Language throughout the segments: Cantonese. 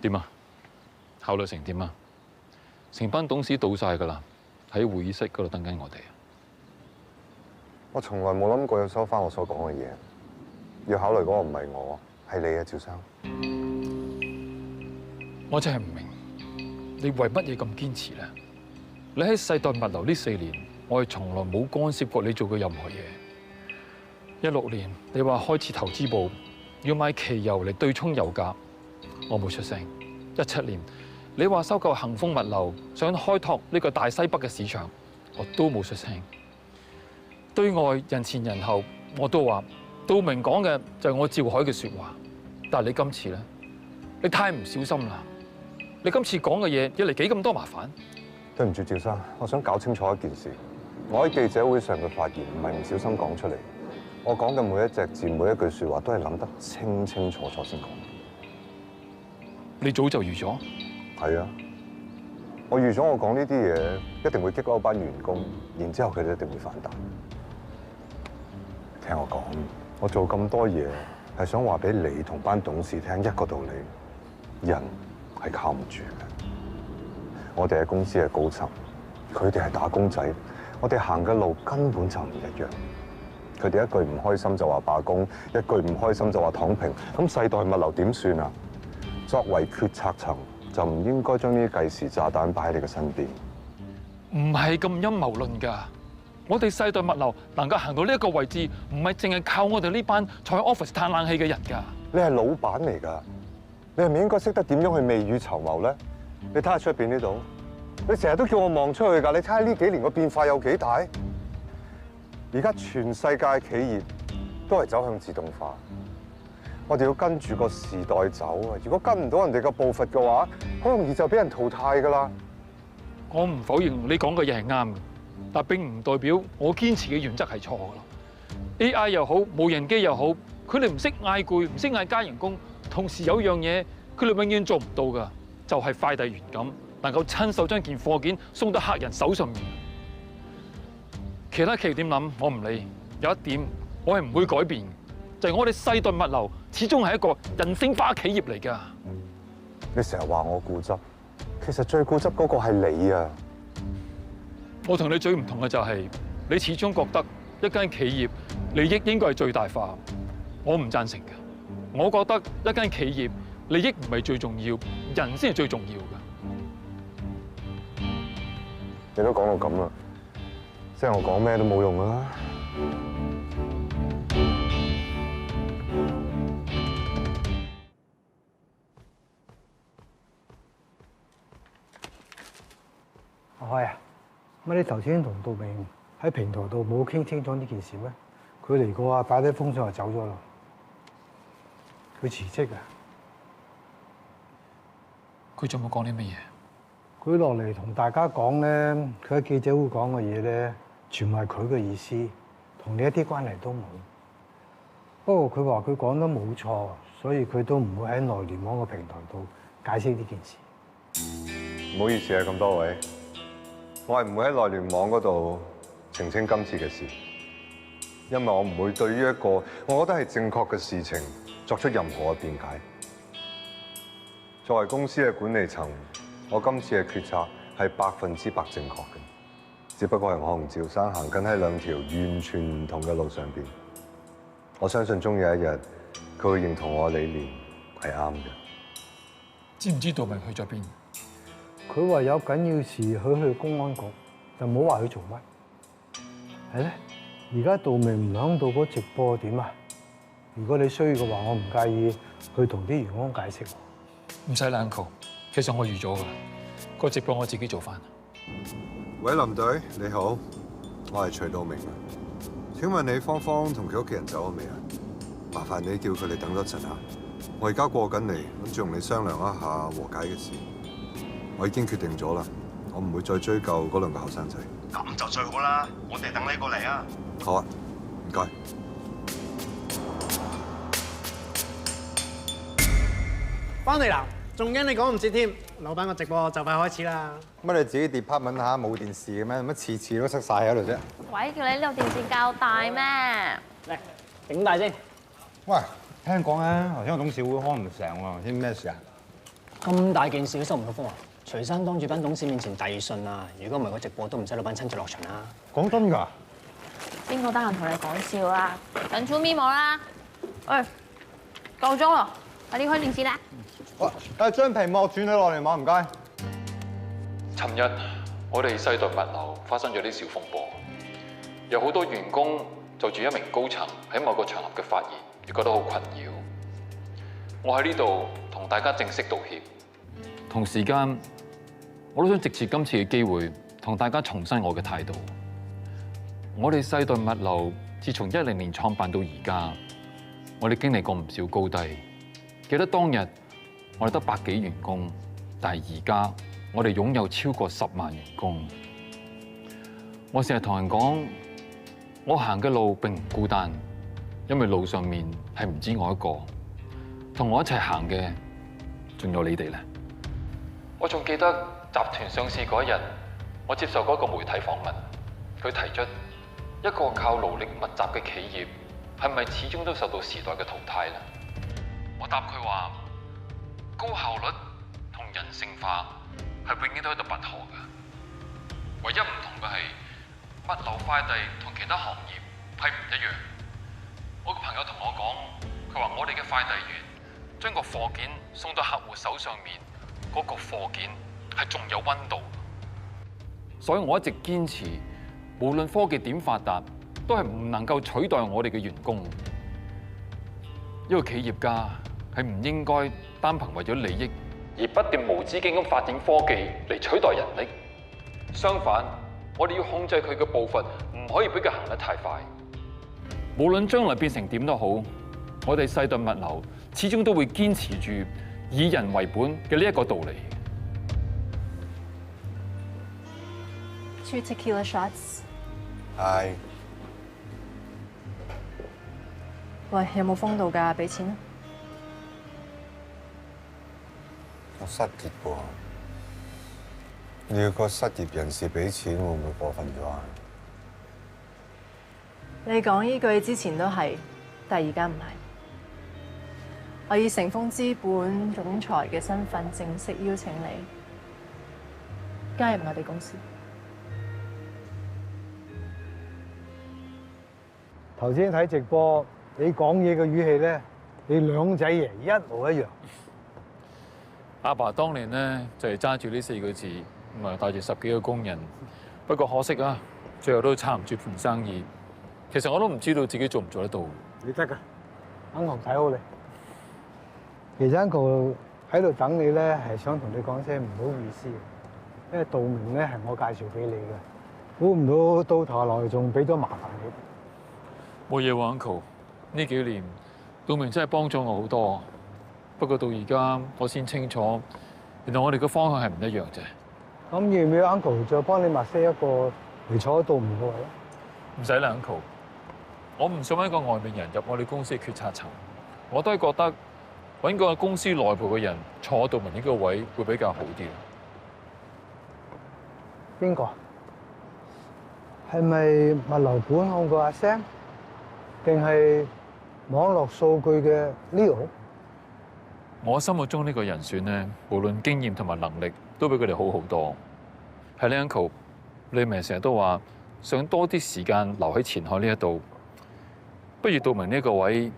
點啊？考慮成點啊？成班董事到晒㗎啦，喺會議室嗰度等緊我哋。我從來冇諗過要收翻我所講嘅嘢。要考慮嗰個唔係我，係你啊，趙生。我真係唔明，你為乜嘢咁堅持咧？你喺世代物流呢4年，我係從來冇干涉過你做嘅任何嘢。16年，你話開設投資部，要買期油嚟對沖油價，我冇出聲。17年，你話收購恒豐物流，想開拓呢個大西北嘅市場，我都冇出聲。對外人前人後，我都話到明講嘅就係我趙海嘅説話。但係你今次咧，你太唔小心啦！你今次講嘅嘢惹嚟幾咁多麻煩？對唔住，趙生，我想搞清楚一件事。我喺記者會上嘅發言唔係唔小心講出嚟，我講嘅每一隻字、每一句説話都係諗得清清楚楚先講。你早就預咗？係啊，我預咗我講呢啲嘢一定會激嬲班員工，然之後佢哋一定會反彈。聽我講，我做咁多嘢係想話俾你同班董事聽一個道理：人係靠唔住嘅。我哋喺公司嘅高層，佢哋係打工仔，我哋行嘅路根本就唔一樣。佢哋一句唔開心就話罷工，一句唔開心就話躺平，咁世代物流點算啊？作為決策層，就唔應該將呢啲計時炸彈擺喺你嘅身邊。唔係咁陰謀論㗎。我哋世代物流能夠行到呢一個位置，唔係淨係靠我哋呢班坐喺 office 嘆冷氣嘅人㗎。你係老闆嚟㗎，你係咪應該識得點樣去未雨綢繆咧？你睇下出邊呢度，你成日都叫我望出去㗎。你睇下呢幾年個變化有幾大？而家全世界企業都係走向自動化，我哋要跟住個時代走啊！如果跟唔到人哋嘅步伐嘅話，好容易就俾人淘汰㗎啦。我唔否認你講嘅嘢係啱嘅，但並唔代表我堅持嘅原則係錯㗎咯。AI 又好，無人機又好，佢哋唔識嗌攰，唔識嗌加人工，同時有樣嘢佢哋永遠做唔到㗎，就係快遞員咁能夠親手將件貨件送到客人手上面。其他企業點諗我唔理，有一點我係唔會改變，就係我哋世代物流始終係一個人性化企業嚟㗎。你成日話我固執，其實最固執嗰個係你啊！我同你最唔同嘅就係，你始終覺得一間企業利益應該係最大化，我唔贊成嘅。我覺得一間企業利益唔係最重要，人先係最重要嘅。你都講到咁啦，即係我講咩都冇用啦。阿開啊，乜你頭先同杜明喺平台度冇傾清楚呢件事咩？佢嚟過啊，擺低封信就走咗咯。佢辭職啊？佢仲冇講啲乜嘢？佢落嚟同大家講咧，佢喺記者會講嘅嘢咧，全係佢嘅意思，同你一啲關係都冇。不過佢話佢講得冇錯，所以佢都唔會喺內聯網個平台度解釋呢件事。唔好意思啊，咁多位，我係唔會喺內聯網嗰度澄清今次嘅事，因為我唔會對於一個我覺得係正確嘅事情作出任何嘅辯解。作為公司嘅管理層，我今次嘅決策係100%正確嘅，只不過係我同趙生行緊喺兩條完全唔同嘅路上邊。我相信終有一日，佢會認同我嘅理念係啱嘅。知唔知道明去咗邊？佢話有緊要事去公安局，就唔好話佢做乜。係咧，而家杜明唔響度嗰直播點啊？如果你需要嘅話，我唔介意去同啲員工解釋。唔使啦 Uncle，其實我預咗㗎啦，個直播我自己做翻。喂，林隊你好，我係徐道明啊。請問你芳芳同佢屋企人走咗未啊？麻煩你叫佢哋等多陣啊。我而家過緊嚟，諗住同你商量一下和解嘅事。我已經決定咗啦，我唔會再追究嗰兩個後生仔。咁就最好啦，我哋等你過嚟啊。好啊，唔該。翻嚟啦，仲驚你講唔切添。老闆個直播就快開始啦。乜你自己 department 下冇電視嘅咩？乜次次都塞晒喺度啫？鬼叫你呢度電視較大咩？嚟，整大先。喂，聽講咧，頭先個董事會開唔成喎，知咩事啊？咁大件事都收唔到風啊！徐生當住班董事面前遞信啊！如果唔係個直播都唔使老闆親自落場啦。講真㗎？邊個得閒同你講笑啊？等出咪冇啦！喂，夠鐘啦，快啲開電視啦！喂，將屏幕轉咗落嚟嘛，唔該。尋日我哋世代物流發生咗啲小風波，有好多員工就住一名高層喺某個場合嘅發言，而覺得好困擾。我喺呢度同大家正式道歉，同時間我都想藉住今次嘅機會同大家重申我嘅態度。我哋世代物流自從10年創辦到而家，我哋經歷過唔少高低。記得當日我哋得100幾員工，但係而家我哋擁有超過10萬員工。我成日同人講，我行嘅路並唔孤單，因為路上面係唔止我一個，同我一齊行嘅仲有你哋咧。我仲記得集團上市嗰一日，我接受過一個媒體訪問，佢提出一個靠勞力密集嘅企業係咪始終都受到時代嘅淘汰咧？我答佢話，高效率同人性化係永遠都喺度拔河嘅，唯一唔同嘅係物流快遞同其他行業係唔一樣。我個朋友同我講，佢話我哋嘅快遞員將個貨件送到客戶手上面，嗰個貨件係仲有溫度。所以我一直堅持，無論科技點發達，都係唔能夠取代我哋嘅員工。一個企業家係唔應該單憑為咗利益而不斷無止境咁發展科技嚟取代人力。相反，我哋要控制佢嘅步伐，唔可以俾佢行得太快。無論將來變成點都好，我哋世代物流始終都會堅持住以人為本嘅呢一個道理。Two tequila shots。係。喂，有冇封到㗎？俾錢啊！我失業喎，你要個失業人士俾錢，會唔會過分咗啊？你講呢句之前都係，但係而家唔係。我以成峰資本總裁嘅身份正式邀請你加入我哋公司。頭先睇直播，你講嘢嘅語氣咧，你兩仔爺一模一樣。阿爸當年咧就係揸住呢4個字，咁啊帶住10幾個工人。不過可惜啊，最後都撐唔住盤生意。其實我都唔知道自己做唔做得到。你得㗎，Uncle睇好你。其實 Uncle 喺度等你咧，係想同你講聲唔好意思，因為道明咧係我介紹俾你嘅，估唔到到頭來仲俾咗麻煩你。冇嘢喎，Uncle。呢幾年道明真係幫咗我好多。不過到而家我先清楚，原來我哋嘅方向係唔一樣啫。咁要唔要 Uncle 再幫你物色一個嚟坐喺道明個位咧？唔使啦，Uncle。我唔想揾一個外面人入我哋公司嘅決策層，我都係覺得揾個公司內部嘅人坐道明呢個位會比較好啲。邊個？係咪物流管控個阿 Sam， 定係網絡數據嘅 Leo？我心目中呢個人選咧，無論經驗同埋能力，都比佢哋好好多。係咧 ，Uncle，你咪成日都話想多啲時間留喺前海呢一度，不如道明呢個位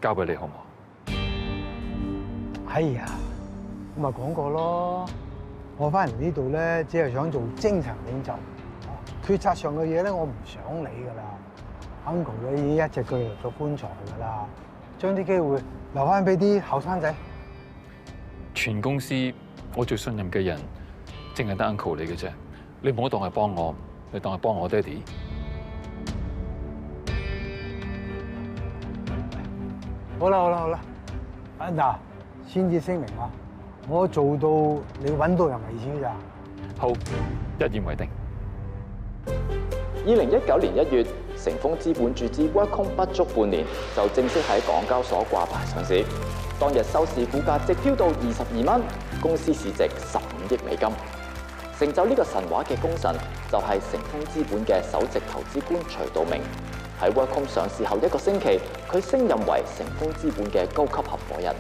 交俾你好唔好？哎呀，我咪講過咯，我翻嚟呢度咧，只係想做精神領袖，決策上嘅嘢咧，我唔想理㗎啦。Uncle 咧已經一隻腳入咗棺材㗎啦，將啲機會留翻俾啲後生仔。全公司我最信任嘅人，淨係得 Uncle 你嘅啫。你唔好當係幫我，你當係幫我爹哋。好啦，嗱，先至聲明啊，我做到你揾到人為止咋。好，一言為定。 2019年1月，成峰資本注資 Workcom 不足半年，就正式喺港交所掛牌上市。當日收市股價直飆到22蚊，公司市值15億美金。成就呢個神話嘅功臣，就係成峰資本嘅首席投資官徐道明。喺 Workcom 上市後1個星期，佢升任為成峰資本嘅高級合夥人。